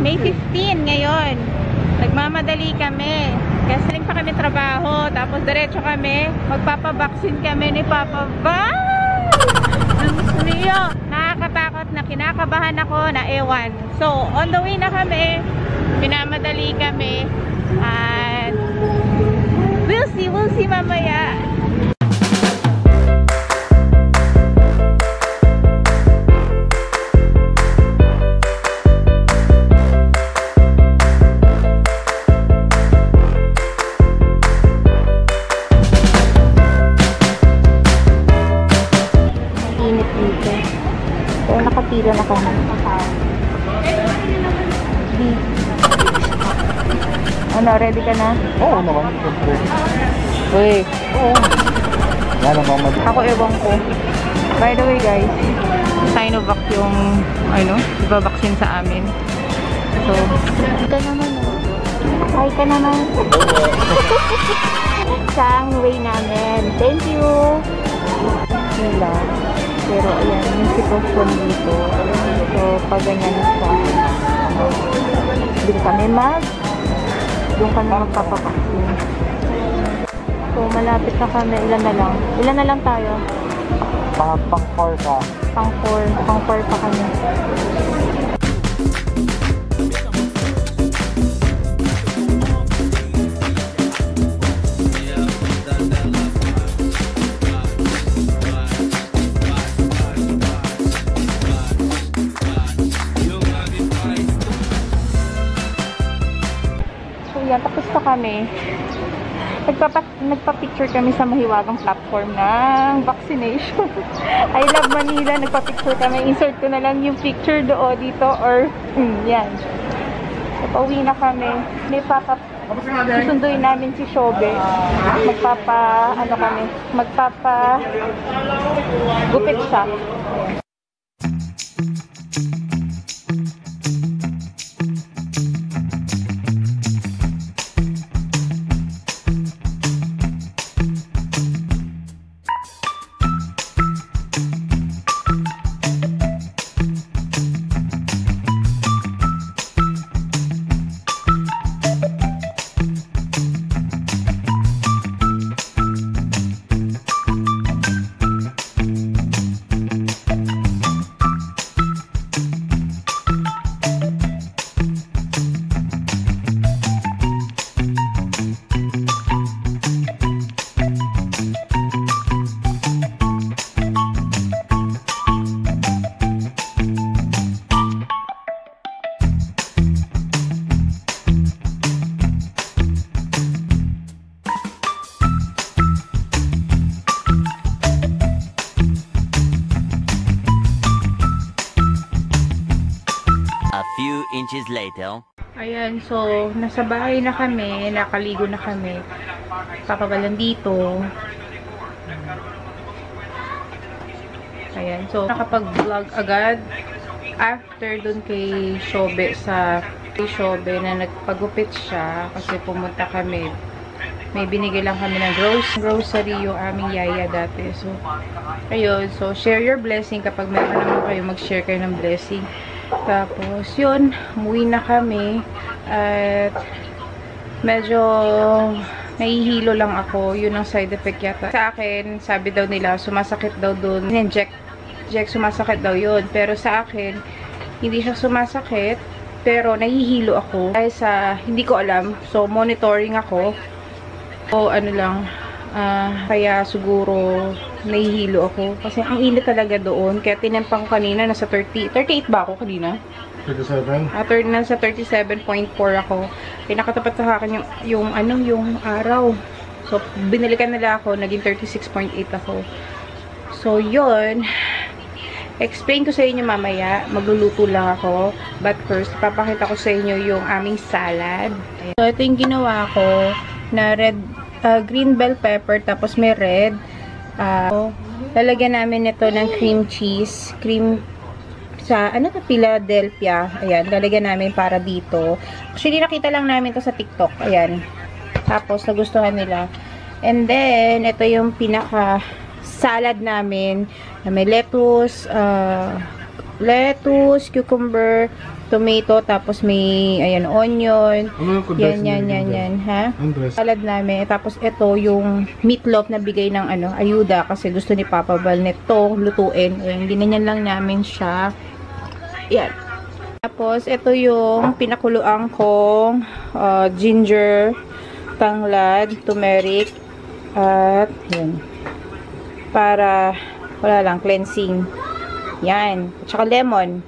May 15 ngayon. Nagmamadali kami. Kasi rin pa kami trabaho. Tapos diretso kami. Magpapabaksin kami ni Papa Val. Diyos niyo. Nakakatakot na, kinakabahan ako na ewan. So, on the way na kami. Pinamadali kami. And we'll see mamaya. Nakapila na kami. Ano, ready ka na? Oo naman. Uy. Oo. Yan ang mamad. Ako ewan ko. By the way guys, Sinovac yung ibabaksin sa amin. So, ka naman Hi ka naman. Sang way namin. Thank you. Hila. Pero ayan, yung sitwasyon dito. So, pag ganyan siya, doon kami magpapaksin. So, malapit na kami. Ilan na lang tayo? Pang-4 ka. Pang-4 pa kami. Yan, tapos pa kami. Nagpa-picture kami sa mahiwagang platform ng vaccination. I love Manila. Nagpa-picture kami. Insert ko na lang yung picture doon dito or yan. So, pauwi na kami. Susunduin namin si Shobe. Gupit siya. A few inches later. Ayan, so nasa bahay na kami, nakaligo na kami. Papabalan dito. Ayan, so nakapag-vlog agad after dun kay Shobe na nagpagupit siya kasi pumunta kami. May binigay lang kami ng grocery yung aming yaya dati. So, ayun, so share your blessing kapag meron naman kayo, mag-share kayo ng blessing. Tapos, yun, umuwi na kami at medyo nahihilo lang ako. Yun ang side effect yata. Sa akin, sabi daw nila, sumasakit daw doon. Inject, sumasakit daw yun. Pero sa akin, hindi siya sumasakit, pero nahihilo ako. Dahil sa, hindi ko alam. So, monitoring ako. O, ano lang, kaya siguro nahihilo ako. Kasi ang init talaga doon. Kaya tinempang kanina, nasa 38 ba ako kanina? 37? Nasa 37.4 ako. Pinakatapat sa akin yung araw. So, binalikan nila ako, naging 36.8 ako. So, yun. Explain ko sa inyo mamaya. Magluluto lang ako. But first, papakita ko sa inyo yung aming salad. So, ito yung ginawa ko na green bell pepper, tapos may red. Lalagyan namin ito ng cream cheese. Sa, Philadelphia. Ayan, lalagyan namin para dito. Actually, nakita lang namin to sa TikTok. Ayan. Tapos, nagustuhan nila. And then, ito yung pinaka-salad namin. Na may lettuce, cucumber, tomato, tapos may, ayan, onion. Ano yung condensed Yan, ha? Andres. Salad namin. Tapos ito yung meatloaf na bigay ng ayuda kasi gusto ni Papa Val nito lutuin. Ayan, ginanyan lang namin siya. Yan. Tapos ito yung pinakuluan kong ginger, tanglad, turmeric, at yan. Para, wala lang, cleansing. Yan. Tsaka lemon.